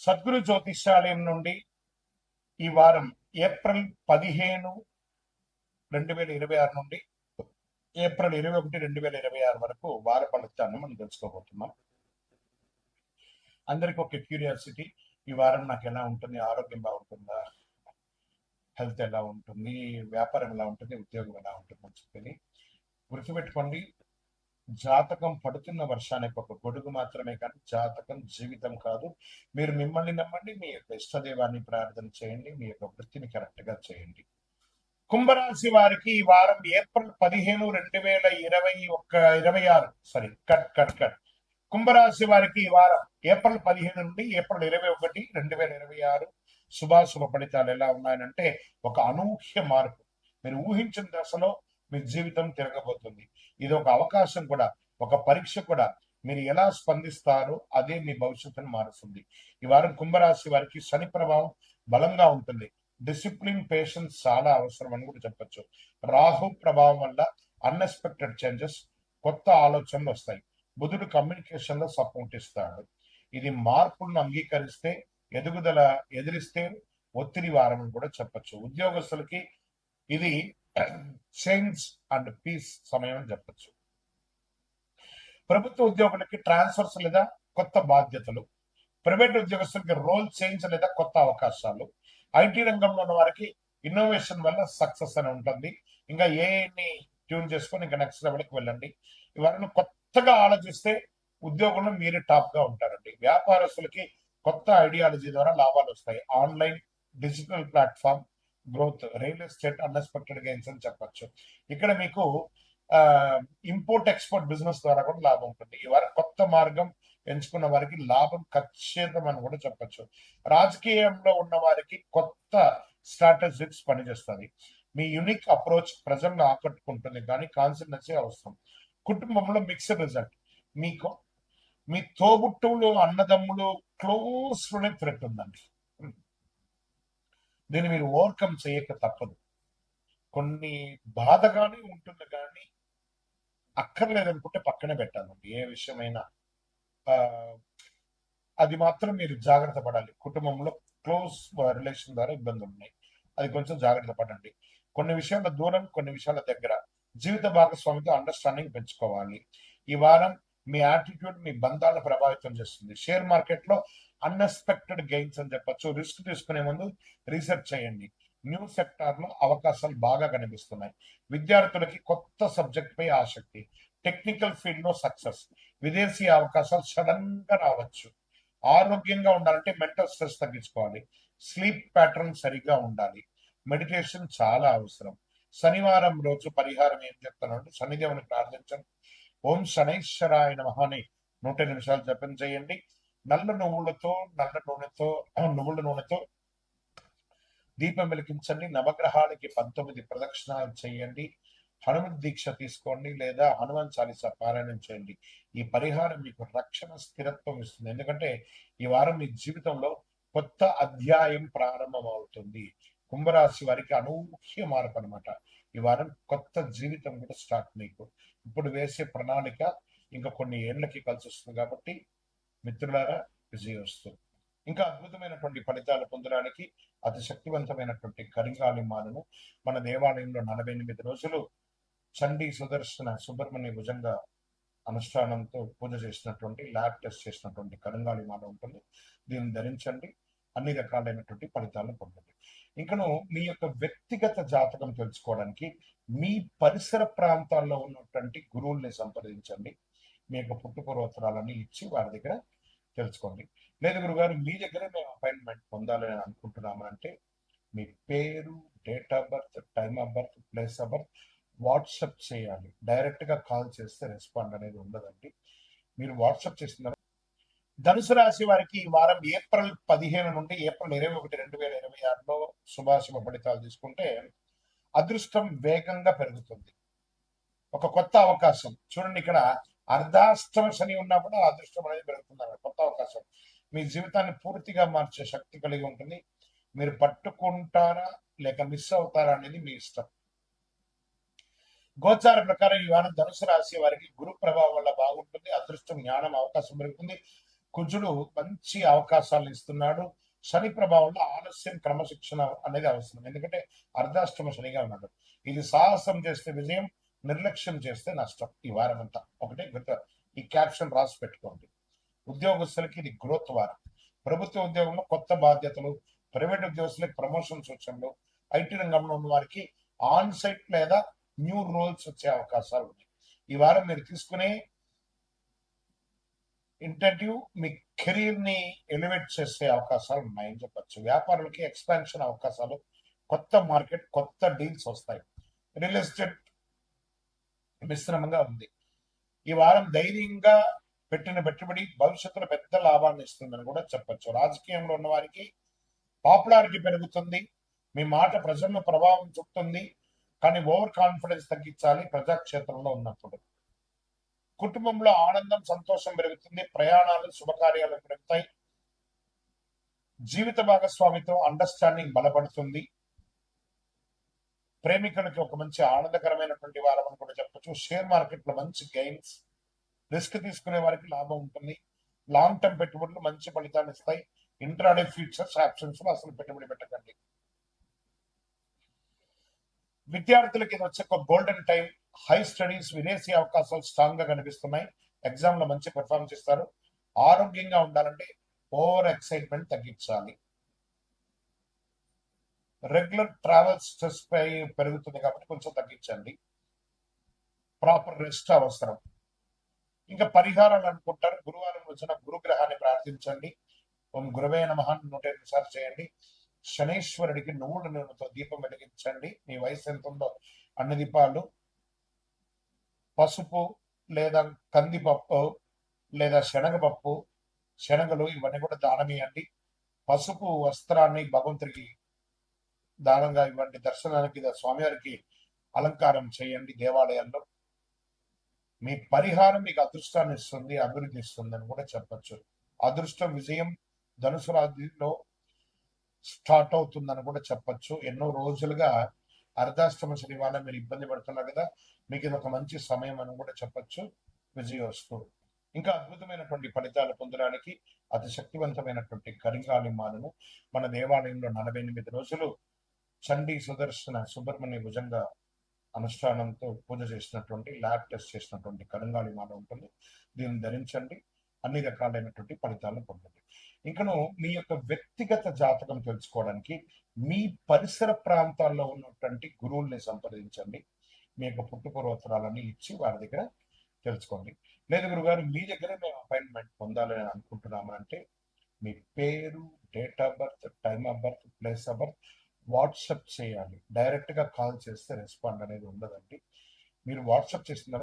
సద్గురు జ్యోతిష్యాలయం నుండి ఈ వారం ఏప్రిల్ 15, 2026 నుండి ఏప్రిల్ 21, 2026 వరకు వార ఫలితాన్ని మనం తెలుసుకోబోతున్నాం. అందరికి ఒక క్యూరియాసిటీ, ఈ వారం నాకు ఎలా ఉంటుంది, ఆరోగ్యం బాగుంటుందా, హెల్త్ ఎలా ఉంటుంది, వ్యాపారం ఎలా ఉంటుంది, ఉద్యోగం ఎలా ఉంటుంది అని చెప్పి గుర్తుపెట్టుకోండి. జాతకం పడుతున్న వర్షానికి ఒక గొడుగు మాత్రమే, కానీ జాతకం జీవితం కాదు. మీరు మిమ్మల్ని నమ్మండి, మీ యొక్క ఇష్టదైవాన్ని ప్రార్థన చేయండి, మీ యొక్క వృత్తిని కరెక్ట్ గా చేయండి. కుంభరాశి వారికి ఈ వారం ఏప్రిల్ 15, 2026 కుంభరాశి వారికి ఈ వారం ఏప్రిల్ 15 నుండి ఏప్రిల్ 21, 2026 శుభాశుభ ఫలితాలు ఎలా ఉన్నాయనంటే, ఒక అనూహ్య మార్పు. మీరు ఊహించిన దశలో మీ జీవితం తిరగబోతుంది. ఇది ఒక అవకాశం కూడా, ఒక పరీక్ష కూడా. మీరు ఎలా స్పందిస్తారో అదే మీ భవిష్యత్తును మారుస్తుంది. ఈ వారం కుంభరాశి వారికి శని ప్రభావం బలంగా ఉంటుంది. డిసిప్లిన్, పేషెన్స్ చాలా అవసరం అని కూడా చెప్పొచ్చు. రాహు ప్రభావం వల్ల అన్ఎక్స్పెక్టెడ్ చేంజెస్, కొత్త ఆలోచనలు వస్తాయి. బుధుడు కమ్యూనికేషన్ లో సపోర్ట్ ఇస్తాడు. ఇది మార్పులను అంగీకరిస్తే ఎదుగుదల, ఎదిరిస్తే ఒత్తిడి వారం అని కూడా చెప్పొచ్చు. ఉద్యోగస్తులకి ఇది చేంజ్ అండ్ పీస్ సమయం అని చెప్పచ్చు. ప్రభుత్వ ఉద్యోగులకి ట్రాన్స్ఫర్స్ లేదా కొత్త బాధ్యతలు, ప్రైవేట్ ఉద్యోగస్తులకి రోల్ చేంజ్ లేదా కొత్త అవకాశాలు, ఐటీ రంగంలో ఉన్న వారికి ఇన్నోవేషన్ వల్ల సక్సెస్ అని ఉంటుంది. ఇంకా ఏని ట్యూన్ చేసుకొని ఇంకా నెక్స్ట్ లెవెల్కి వెళ్ళండి. ఇవన్నీ కొత్తగా ఆలోచిస్తే ఉద్యోగంలో మీరు టాప్ గా ఉంటారండి. వ్యాపారస్తులకి కొత్త ఐడియాలజీ ద్వారా లాభాలు వస్తాయి. Online, digital platform growth, real estate unexpected gains అని చెప్పచ్చు. ఇక్కడ మీకు ఇంపోర్ట్ ఎక్స్పోర్ట్ బిజినెస్ ద్వారా కూడా లాభం ఉంటుంది. ఈ వారం కొత్త మార్గం ఎంచుకున్న వారికి లాభం ఖచ్చితం అని కూడా చెప్పచ్చు. రాజకీయంలో ఉన్న వారికి కొత్త స్ట్రాటజిక్స్ పనిచేస్తుంది. మీ యూనిక్ అప్రోచ్ ప్రజలను ఆకట్టుకుంటుంది, కానీ కాన్సన్ట్రేషన్ అవసరం. కుటుంబంలో మిక్స్డ్ రిజల్ట్. మీకు మీ తోబుట్టువులు, అన్నదమ్ములు క్లోజ్ లోనే థ్రెట్ ఉందండి. దీన్ని మీరు ఓవర్కమ్ చేయక తప్పదు. కొన్ని బాధగానే ఉంటుంది, కానీ అక్కర్లేదనుకుంటే పక్కనే పెట్టాలండి. ఏ విషయమైనా అది మాత్రం మీరు జాగ్రత్త పడాలి. కుటుంబంలో క్లోజ్ రిలేషన్ ద్వారా ఇబ్బందులు ఉన్నాయి, అది కొంచెం జాగ్రత్త పడండి. కొన్ని విషయాల దూరం, కొన్ని విషయాల దగ్గర. జీవిత భాగస్వామితో అండర్స్టాండింగ్ పెంచుకోవాలి. ఈ వారం మీ యాటిట్యూడ్ మీ బంధాలను ప్రభావితం చేస్తుంది. షేర్ మార్కెట్ లో అన్ఎక్స్పెక్టెడ్ గెయిన్స్ అని చెప్పచ్చు. రిస్క్ తీసుకునే ముందు రీసెర్చ్ చేయండి. న్యూ సెక్టార్ లో అవకాశాలు బాగా కనిపిస్తున్నాయి. విద్యార్థులకి కొత్త సబ్జెక్ట్ పై ఆసక్తి, టెక్నికల్ ఫీల్డ్ లో సక్సెస్, విదేశీ అవకాశాలు సడన్ గా రావచ్చు. ఆరోగ్యంగా ఉండాలంటే మెంటల్ స్ట్రెస్ తగ్గించుకోవాలి. స్లీప్ ప్యాటర్న్ సరిగా ఉండాలి. మెడిటేషన్ చాలా అవసరం. శనివారం రోజు పరిహారం ఏం చెప్తానంటే, శనిదేవుని ప్రార్థించండి. ఓం శనైశ్వరాయ నమః అని 100 నిమిషాలు జపం చేయండి. నల్ల నువ్వుల నూనెతో దీపం వెలిగించండి. నవగ్రహాలకి 19 ప్రదక్షిణాలు చేయండి. హనుమత్ దీక్ష తీసుకోండి, లేదా హనుమాన్ చాలీసా పారాయణం చేయండి. ఈ పరిహారం మీకు రక్షణ, స్థిరత్వం ఇస్తుంది. ఎందుకంటే ఈ వారం మీ జీవితంలో కొత్త అధ్యాయం ప్రారంభం అవుతుంది. కుంభరాశి వారికి అనూహ్య మార్పు అనమాట. ఈ వారం కొత్త జీవితం కూడా స్టార్ట్. మీకు ఇప్పుడు వేసే ప్రణాళిక ఇంకా కొన్ని ఏళ్లకి కలిసి వస్తుంది. కాబట్టి మిత్రులారా, విజయం వస్తుంది. ఇంకా అద్భుతమైనటువంటి ఫలితాలు పొందడానికి అతి శక్తివంతమైనటువంటి కరింగాలి మాలను మన దేవాలయంలో 48 రోజులు చండీ సుదర్శన సుబ్రహ్మణ్య భుజంగా అనుష్ఠానంతో పూజ చేసినటువంటి, ల్యాబ్ టెస్ట్ చేసినటువంటి కరింగాలి మాల ఉంటుంది. దీన్ని ధరించండి, అన్ని రకాలైనటువంటి ఫలితాలను పొందండి. ఇంకను మీ యొక్క వ్యక్తిగత జాతకం తెలుసుకోవడానికి మీ పరిసర ప్రాంతాల్లో ఉన్నటువంటి గురువుల్ని సంప్రదించండి. మీ యొక్క పుట్టుపూర్వోత్తరాలని ఇచ్చి వారి దగ్గర తెలుసుకోండి. లేదు గురుగారు, మీ దగ్గరే మేము అపాయింట్మెంట్ పొందాలని అనుకుంటున్నాము అంటే, మీ పేరు, date of birth, time of birth, place of birth WhatsApp చేయాలి. డైరెక్ట్ గా కాల్ చేస్తే రెస్పాండ్ అనేది ఉండదండి. మీరు వాట్సాప్ చేస్తున్నారు. ధనుసు రాశి వారికి ఈ వారం ఏప్రిల్ 15 నుండి ఏప్రిల్ 21, 2026లో శుభాశుభ ఫలితాలు తీసుకుంటే, అదృష్టం వేగంగా పెరుగుతుంది. ఒక కొత్త అవకాశం చూడండి, ఇక్కడ అర్ధాష్టమ శని ఉన్నా కూడా అదృష్టం అనేది పెరుగుతుంది. కొత్త అవకాశం మీ జీవితాన్ని పూర్తిగా మార్చే శక్తి కలిగి ఉంటుంది. మీరు పట్టుకుంటారా లేక మిస్ అవుతారా అనేది మీ ఇష్టం. గోచార ప్రకారం ఈ వారం ధనుసు రాశి వారికి గురు ప్రభావం వల్ల బాగుంటుంది. అదృష్టం, జ్ఞానం, అవకాశం పెరుగుతుంది. కుజుడు మంచి అవకాశాలను ఇస్తున్నాడు. శని ప్రభావంలో ఆలస్యం, క్రమశిక్షణ అనేది అవసరం. ఎందుకంటే అర్ధాష్టమ శనిగా ఉన్నాడు. ఇది సాహసం చేస్తే విజయం, నిర్లక్ష్యం చేస్తే నష్టం. ఈ వారం అంతా ఒకటే ఈ క్యాప్షన్ రాసి పెట్టుకోండి. ఉద్యోగస్తులకి ఇది గ్రోత్ వారం. ప్రభుత్వ ఉద్యోగంలో కొత్త బాధ్యతలు, ప్రైవేట్ ఉద్యోగస్తులకి ప్రమోషన్ సూచనలు, ఐటీ రంగంలో ఉన్న వారికి ఆన్ సైట్ లేదా న్యూ రోల్స్ వచ్చే అవకాశాలు ఉన్నాయి. ఈ వారం మీరు తీసుకునే ఇంటర్వ్యూ మీ కెరీర్ ని ఎలివేట్ చేసే అవకాశాలు ఉన్నాయని చెప్పచ్చు. వ్యాపారులకి ఎక్స్పాన్షన్ అవకాశాలు, కొత్త మార్కెట్, కొత్త డీల్స్ వస్తాయి. రియల్ ఎస్టేట్ మిశ్రమంగా ఉంది. ఈ వారం ధైర్యంగా పెట్టిన పెట్టుబడి భవిష్యత్తులో పెద్ద లాభాన్ని ఇస్తుందని కూడా చెప్పచ్చు. రాజకీయంలో ఉన్న వారికి పాపులారిటీ పెరుగుతుంది. మీ మాట ప్రజల్లో ప్రభావం చూపుతుంది. కానీ ఓవర్ కాన్ఫిడెన్స్ తగ్గించాలి ప్రజాక్షేత్రంలో ఉన్నప్పుడు. కుటుంబంలో ఆనందం, సంతోషం పెరుగుతుంది. ప్రయాణాలు, శుభకార్యాలు పెరుగుతాయి. జీవిత భాగస్వామితో అండర్స్టాండింగ్ బలపడుతుంది. ప్రేమికులకి ఒక మంచి ఆనందకరమైనటువంటి వారం అని కూడా చెప్పచ్చు. షేర్ మార్కెట్ లో మంచి గెయిన్స్, రిస్క్ తీసుకునే వారికి లాభం ఉంటుంది. లాంగ్ టర్మ్ పెట్టుబడులు మంచి ఫలితాన్ని ఇస్తాయి. ఇంట్రాడే ఫ్యూచర్స్, ఆప్షన్స్ లో అసలు పెట్టుబడి పెట్టకండి. విద్యార్థులకి ఇది వచ్చే ఒక గోల్డెన్ టైం. హై స్టడీస్, విదేశీ అవకాశాలు స్ట్రాంగ్ గా కనిపిస్తున్నాయి. ఎగ్జామ్ లో మంచి పెర్ఫార్మెన్స్ ఇస్తారు. ఆరోగ్యంగా ఉండాలంటే ఓవర్ ఎక్సైట్మెంట్ తగ్గించాలి. రెగ్యులర్ ట్రావెల్ స్ట్రెస్ పెరుగుతుంది కాబట్టి కొంచెం తగ్గించండి. ప్రాపర్ రెస్ట్ అవసరం. ఇంకా పరిహారాలు అనుకుంటారు. గురువారం రోజున గురుగ్రహాన్ని ప్రార్థించండి. ఓం గురవే నమః 108 సార్లు చేయండి. శనేశ్వరుడికి నువ్వుల నూనెతో దీపం వెలిగించండి. మీ వయసు ఎంత ఉందో అన్ని దీపాలు. పసుపు లేదా కందిపప్పు లేదా శనగపప్పు, శనగలు ఇవన్నీ కూడా దానం ఇవ్వండి. పసుపు వస్త్రాన్ని భగవంతుడికి దానంగా ఇవ్వండి. దర్శనానికి స్వామివారికి అలంకారం చేయండి దేవాలయాల్లో. మీ పరిహారం మీకు అదృష్టాన్ని ఇస్తుంది, అభివృద్ధి ఇస్తుంది అని కూడా చెప్పచ్చు. అదృష్టం, విజయం ధనుసు రాశిలో స్టార్ట్ అవుతుందని కూడా చెప్పచ్చు. ఎన్నో రోజులుగా అర్ధాష్టమ శని వల్ల మీరు ఇబ్బంది పడుతున్నారు కదా, మీకు ఇది ఒక మంచి సమయం అని కూడా చెప్పచ్చు. విజయోస్తు. ఇంకా అద్భుతమైనటువంటి ఫలితాలు పొందడానికి అతి శక్తివంతమైనటువంటి కరింగాలి మాలను మన దేవాలయంలో 48 రోజులు చండీ సుదర్శన సుబ్రహ్మణ్య భుజంగా అనుష్ఠానంతో పూజ చేసినటువంటి, ల్యాబ్ టెస్ట్ చేసినటువంటి కరింగాలి మాల ఉంటుంది. దీన్ని ధరించండి. అన్ని రకాలైనటువంటి ఫలితాలను పొందండి. ఇంకను మీ యొక్క వ్యక్తిగత జాతకం తెలుసుకోవడానికి మీ పరిసర ప్రాంతాల్లో ఉన్నటువంటి గురువుల్ని సంప్రదించండి. మీ యొక్క పుట్టుపూర్వోత్తరాలన్నీ ఇచ్చి వారి దగ్గర తెలుసుకోండి. లేదు గురుగారు మీ దగ్గరే మేము అపాయింట్మెంట్ పొందాలని అనుకుంటున్నాము అంటే మీ పేరు, date of birth, time of birth, place of birth WhatsApp చేయాలి. డైరెక్ట్ గా కాల్ చేస్తే రెస్పాండ్ అనేది ఉండదండి. మీరు వాట్సాప్ చేసిన